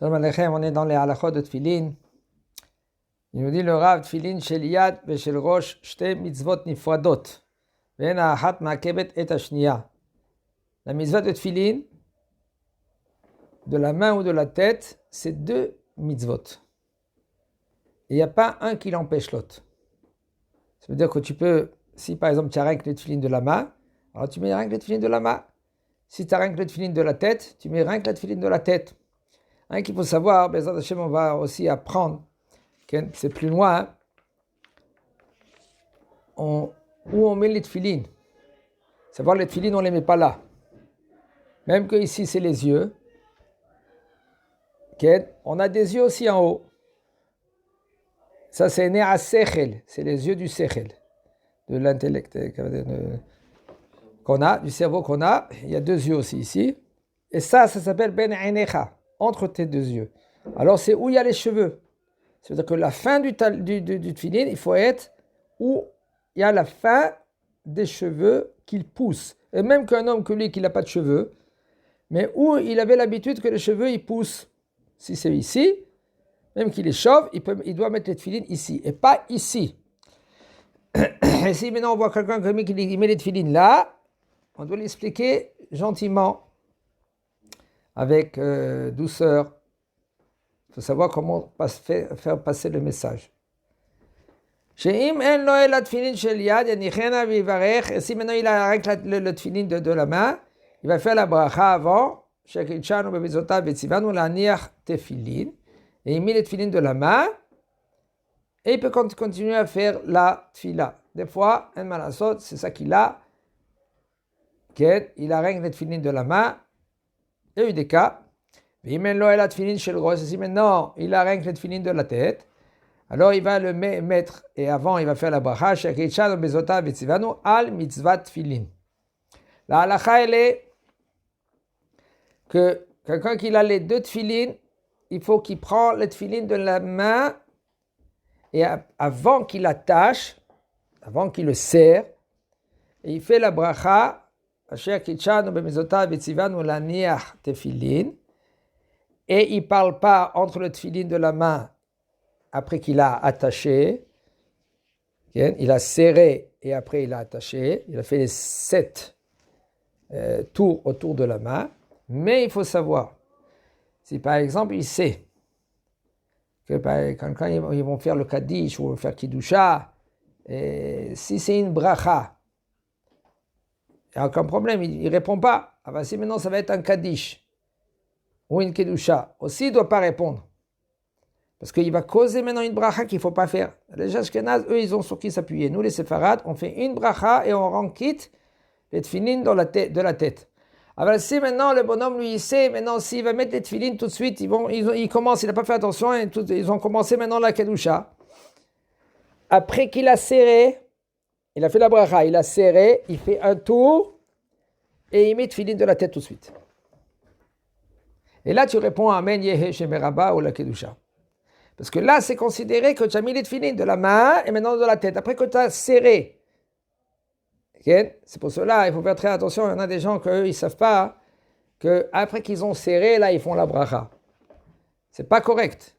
Shalom Aleichem, on est dans les halachot de Tfilin. Il nous dit le Rav Tfilin shel yad veshel rosh shte mitzvot nifradot. Ve'en ha'achat ma'akebet et hashniya. La mitzvah de Tfilin, de la main ou de la tête, c'est deux mitzvot. Il n'y a pas un qui l'empêche l'autre. Ça veut dire que tu peux, si par exemple tu as rien que le Tfilin de la main, alors tu mets rien que le Tfilin de la main. Si tu as rien que le Tfilin de la tête, tu mets rien que le Tfilin de la tête. Hein, qu'il faut savoir, Bezrat Hashem, on va aussi apprendre, c'est plus loin, où on met les tefilines. Savoir les tefilines, on ne les met pas là. Même que ici, c'est les yeux. On a des yeux aussi en haut. Ça, c'est Nea Sechel, c'est les yeux du Sechel, de l'intellect qu'on a, du cerveau qu'on a. Il y a deux yeux aussi ici. Et ça s'appelle Ben Einecha, entre tes deux yeux. Alors, c'est où il y a les cheveux. C'est-à-dire que la fin du tefilin, il faut être où il y a la fin des cheveux qu'il pousse. Et même qu'un homme que lui, qui n'a pas de cheveux, mais où il avait l'habitude que les cheveux, ils poussent. Si c'est ici, même qu'il est chauve, il doit mettre les tefilin ici, et pas ici. Et si maintenant on voit quelqu'un qui met les tefilin là, on doit l'expliquer gentiment, avec douceur. Il faut savoir comment faire passer le message. Et si maintenant il a avec le tefilin de la main, il va faire la bracha avant, et il met le tefilin de la main, et il peut continuer à faire la tefila. Des fois, c'est ça qu'il a, il a rien que le tefilin de la main, il y a eu des cas. Si maintenant il a rien que le tefilin de la tête, alors il va le mettre, et avant il va faire la bracha, al mitzvat tefilin. La halacha, elle est que quelqu'un qui a les deux tefilin, il faut qu'il prenne le tefilin de la main, et avant qu'il attache, avant qu'il le serre, et il fait la bracha, et il ne parle pas entre le tefilin de la main après qu'il a attaché. Il a serré et après il a attaché. Il a fait les 7 tours autour de la main. Mais il faut savoir, si par exemple il sait que quand ils vont faire le Kaddish ou faire Kiddusha, si c'est une bracha, il n'y a aucun problème, il ne répond pas. Ah ben si maintenant ça va être un Kaddish ou une Kedusha, aussi il ne doit pas répondre. Parce qu'il va causer maintenant une bracha qu'il ne faut pas faire. Les Ashkenaz, eux, ils ont sur qui s'appuyer. Nous, les Séfarades, on fait une bracha et on rend quitte les tefilin de la tête. Alors si maintenant le bonhomme, lui, il sait, maintenant s'il va mettre les tefilin tout de suite, il commence, il n'a pas fait attention, et ils ont commencé maintenant la Kedusha. Après qu'il a serré, il a fait la bracha, il a serré, il fait un tour, et il met tefilin de la tête tout de suite. Et là, tu réponds Amen Yehe Shemeraba ou la Kedusha. Parce que là, c'est considéré que tu as mis les tefilin de la main et maintenant de la tête. Après que tu as serré. Okay? C'est pour cela, il faut faire très attention. Il y en a des gens qu'eux, ils ne savent pas qu'après qu'ils ont serré, là, ils font la bracha. Ce n'est pas correct.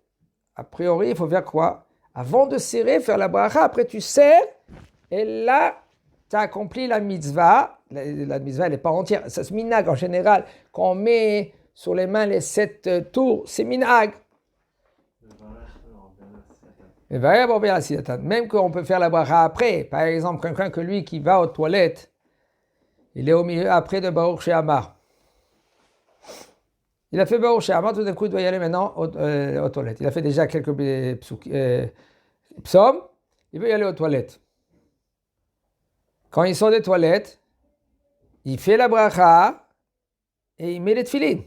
A priori, il faut faire quoi? Avant de serrer, faire la bracha. Après, tu serres. Et là, tu as accompli la mitzvah. La mitzvah, elle n'est pas entière. Ça se minag en général. Quand on met sur les mains les 7 tours, c'est minag. Même qu'on peut faire la bracha après. Par exemple, quelqu'un que lui qui va aux toilettes, il est au milieu après de Baruch She'amar. Il a fait Baruch She'amar, tout d'un coup il doit y aller maintenant aux toilettes. Il a fait déjà quelques psaumes, il veut y aller aux toilettes. Quand il sort des toilettes, il fait la bracha et il met les tefilin.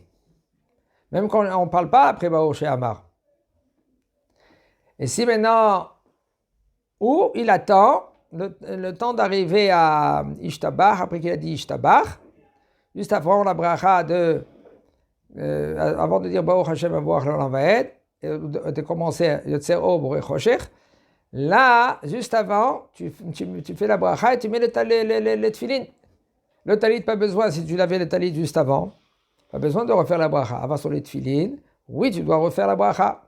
Même quand on ne parle pas après Baruch She'amar. Et si maintenant, où il attend le temps d'arriver à Ishtabach, après qu'il a dit Ishtabach, juste avant la bracha avant de dire Baruch Hashem Avuach L'Olam Vaed, de commencer Yotzer Or Borech Choshech, là, juste avant, tu fais la bracha et tu mets le tefilin. Le talit, pas besoin, si tu l'avais le talit juste avant, pas besoin de refaire la bracha. Avant sur les tefilin, oui, tu dois refaire la bracha.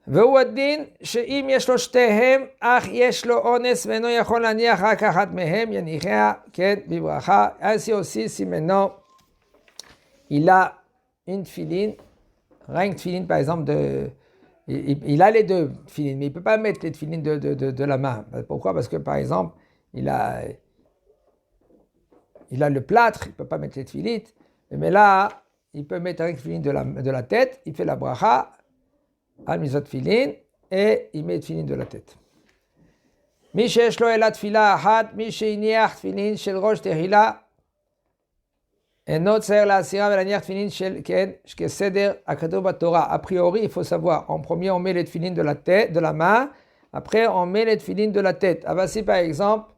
והוא הדין שאם יש לו שתיהם, אך יש לו אונס ואינו יכול להניח רק אחת מהם, יניחיה, כן, בברכה. Ainsi aussi, si maintenant, il a une tefilin, rien que tefilin, par exemple, il a les deux tefilin, mais il ne peut pas mettre les tefilin de la main. Pourquoi? Parce que, par exemple, il a le plâtre, il ne peut pas mettre les tefilin, mais là, il peut mettre un tefilin de la tête, il fait la bracha, על מצוות תפילין, et met תפילין de la tête. מי שיש לו אלא תפילה אחת, מי שהניח תפילין של ראש תחילה, אינו צריך להסירה ולהניח תפילין של, כן, כסדר הכתוב בתורה. A priori, il faut savoir, en premier on met les tefilin de la tête, de la main, après on met les tefilin de la tête. Ah, voici par exemple,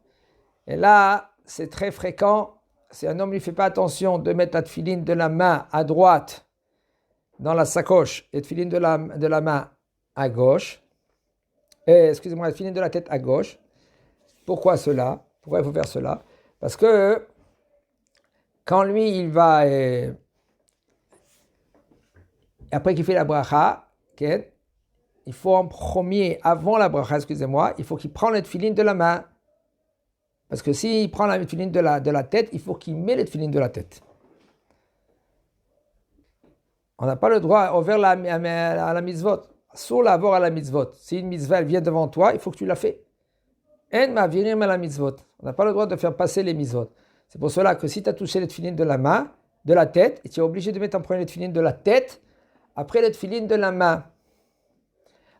et là c'est très fréquent, si un homme ne fait pas attention de mettre la tefilin de la main à droite, dans la sacoche, et tefilin de la main à gauche, excusez-moi, tefilin de la tête à gauche. Pourquoi cela? Pourquoi il faut faire cela? Parce que quand lui, il va, après qu'il fait la bracha, okay, il faut en premier, avant la bracha, excusez-moi, il faut qu'il prenne le tefilin de la main. Parce que s'il prend la tefilin de la tête, il faut qu'il mette le tefilin de la tête. On n'a pas le droit à la mitzvot. Sur l'avoir à la mitzvot. Si une mitzvah elle vient devant toi, il faut que tu la fais. En ma'avirim à la mitzvot. On n'a pas le droit de faire passer les mitzvot. C'est pour cela que si tu as touché les tefilin de la main, de la tête, et tu es obligé de mettre en premier les tefilin de la tête, après les tefilin de la main.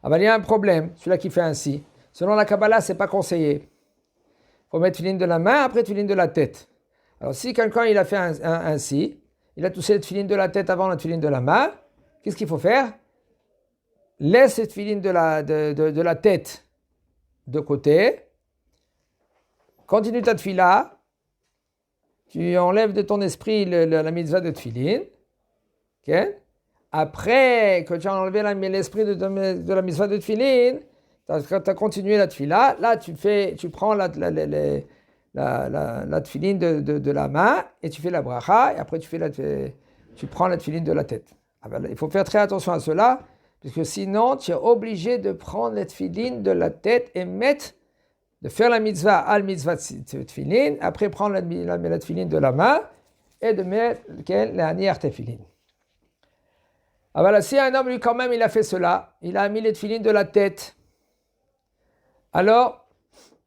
Ah ben, il y a un problème, celui-là qui fait ainsi. Selon la Kabbalah, ce n'est pas conseillé. Il faut mettre tefilin de la main, après tefilin de la tête. Alors si quelqu'un il a fait ainsi, il a touché le tefilin de la tête avant le tefilin de la main. Qu'est-ce qu'il faut faire? Laisse le tefilin de la tête de côté. Continue ta tefila. Tu enlèves de ton esprit la mitzvah de tefilin. Okay? Après que tu as enlevé l'esprit de la mitzvah de tefilin, tu as continué la tefila. Là, tu prends la tefilin de la main et tu fais la bracha et après tu prends la tefilin de la tête. Il faut faire très attention à cela parce que sinon tu es obligé de prendre la tefilin de la tête et de faire la mitzvah al mitzvah tefilin, après prendre la tefilin de la main et de mettre la nière tefilin. Alors si un homme lui quand même il a fait cela, il a mis les tefilin de la tête, alors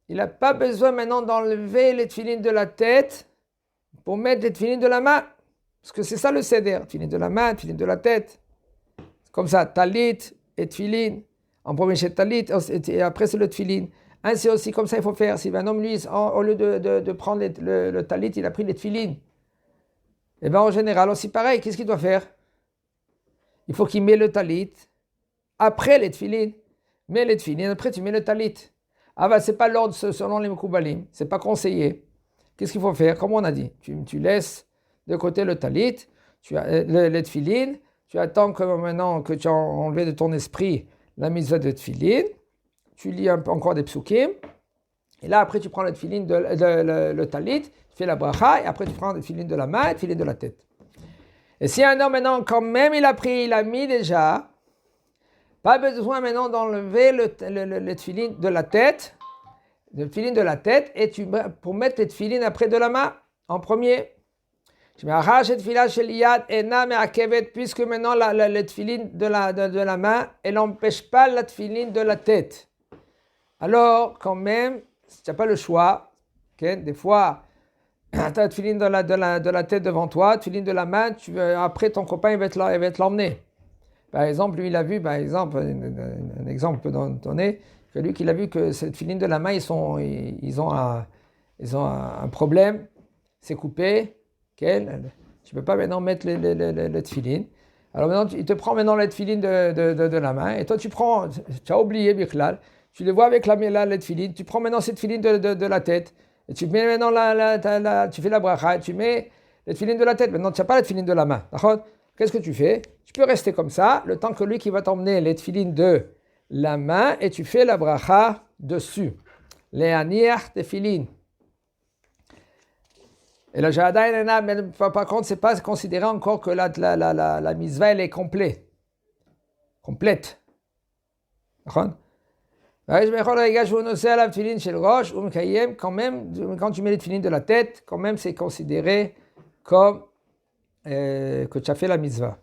il n'a pas besoin maintenant d'enlever les tefilin de la tête pour mettre les tefilin de la main. Parce que c'est ça le seder. Tefilin de la main, tefilin de la tête. C'est comme ça, talit et tefilin. En premier c'est talit et après c'est le tefilin. Ainsi aussi comme ça il faut faire. Si un homme lui, au lieu de prendre le talit, il a pris les tefilin. Et bien en général aussi pareil, qu'est-ce qu'il doit faire? Il faut qu'il mette le talit après les tefilin. Mets les tefilin, après tu mets le talit. Ah ben, c'est pas l'ordre selon les Mekoubalim, c'est pas conseillé. Qu'est-ce qu'il faut faire? Comme on a dit, tu laisses de côté le talit, tu as le tefilin, tu attends que maintenant que tu as enlevé de ton esprit la mitzvah de tefilin, tu lis encore des psukim, et là après tu prends le tefilin le talit, tu fais la bracha, et après tu prends le tefilin de la main et le tefilin de la tête. Et si un homme maintenant quand même il a mis déjà, pas besoin maintenant d'enlever le tefilin de la tête, et pour mettre le tefilin après de la main, en premier. Puisque maintenant le tefilin de la main, elle n'empêche pas la tefilin de la tête. Alors, quand même, tu n'as pas le choix. Okay? Des fois, tu as le tefilin de la tête devant toi, le tefilin de la main, après ton copain il va te l'emmener. Par exemple, lui, il a vu, un exemple peut donner, que lui, qu'il a vu que cette tefilin de la main, ils ont un problème, c'est coupé, okay? Tu ne peux pas maintenant mettre le tefilin. Alors maintenant, il te prend maintenant le tefilin de la main, et toi, tu as oublié, Bichlal, tu le vois avec le tefilin, tu prends maintenant cette tefilin de la tête, et tu mets maintenant tu fais la bracha, et tu mets le tefilin de la tête, maintenant tu n'as pas le tefilin de la main, d'accord? Qu'est-ce que tu fais? Tu peux rester comme ça, le temps que lui qui va t'emmener les tefilin de la main, et tu fais la bracha dessus. Les aniach tefilin. Et le Jadaïn, par contre, c'est pas considéré encore que la mitzvah, elle est complète. D'accord? Quand même, quand tu mets les tefilines de la tête, quand même, c'est considéré comme que tu as fait la mitzvah.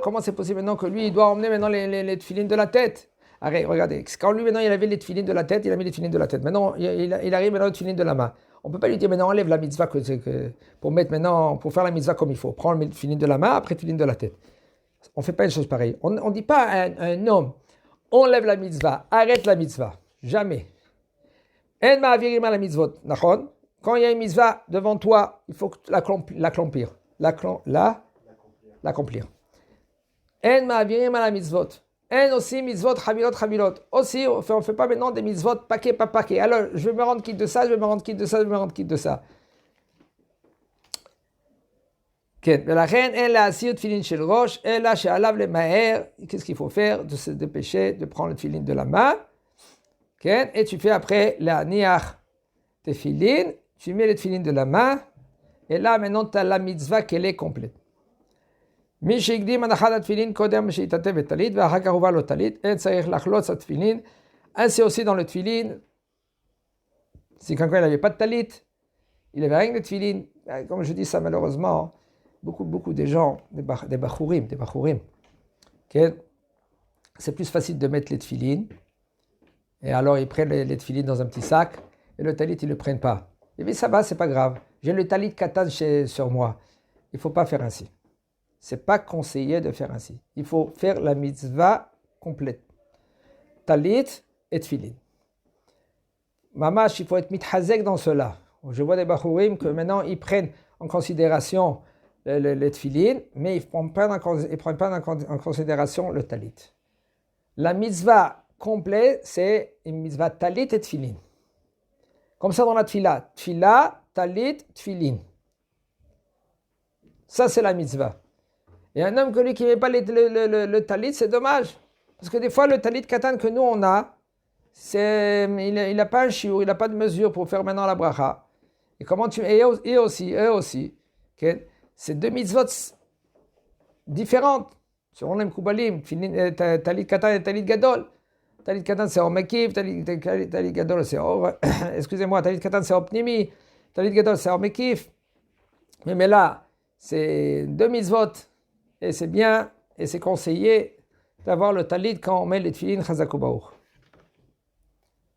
Comment c'est possible maintenant que lui, il doit emmener maintenant les tefilines de la tête? Arrête, regardez, quand lui maintenant il avait les tefilines de la tête, il a mis les tefilines de la tête. Maintenant, il arrive maintenant les tefilines de la main. On ne peut pas lui dire maintenant enlève la mitzvah pour mettre maintenant, pour faire la mitzvah comme il faut. Prends les tefilines de la main, après les tefilines de la tête. On ne fait pas une chose pareille. On ne dit pas à un homme, enlève la mitzvah, arrête la mitzvah. Jamais. En ma'avirim la mitzvot. Quand il y a une mitzvah devant toi, il faut l'accomplir. L'accomplir. En ma'avirim la mitzvot. En aussi mitzvot chavilot. Aussi, on ne fait pas maintenant des mitzvot paquet par paquet. Alors, je vais me rendre quitte de ça, je vais me rendre quitte de ça, je vais me rendre quitte de ça. Qu'est-ce qu'il faut faire? De se dépêcher, de prendre le tefillin de la main. Et tu fais après la niach tefillin, tu mets le tefillin de la main, et là maintenant tu as la mitzvah qu'elle est complète. Ainsi aussi dans le tefillin, si quelqu'un n'avait pas de talit, il n'avait rien de tefillin, comme je dis ça malheureusement, beaucoup de gens, des bachourim, c'est plus facile de mettre les tefillin, et alors ils prennent les tefillin dans un petit sac, et le talit ils ne le prennent pas. Et bien ça va, c'est pas grave, j'ai le talit katan sur moi. Il ne faut pas faire ainsi. C'est pas conseillé de faire ainsi. Il faut faire la mitzvah complète. Talit et tefillin. Mamash, il faut être mithazek dans cela. Je vois des bachourim que maintenant ils prennent en considération les tefillin, mais ils ne prennent pas en considération le talit. La mitzvah complète, c'est une mitzvah talit et tefillin. Comme ça dans la tfila. Tfila, talit, tefillin. Ça, c'est la mitzvah. Et un homme que lui qui ne met pas le talit, c'est dommage. Parce que des fois, le talit katan que nous, on a, il n'a pas un shiur, il n'a pas de mesure pour faire maintenant la bracha. Et comment eux aussi. Okay? C'est deux mitzvot différentes. Selon les Mkoubalim, talit katan et talit gadol. Talit katan, c'est hors mekif, talit gadol, c'est hors... Excusez-moi, talit katan, c'est hors pnimi. Talit gadol, c'est hors mekif. Mais là, c'est deux mitzvot. Et c'est bien, et c'est conseillé d'avoir le talit quand on met les tefillin chazak u'baruch.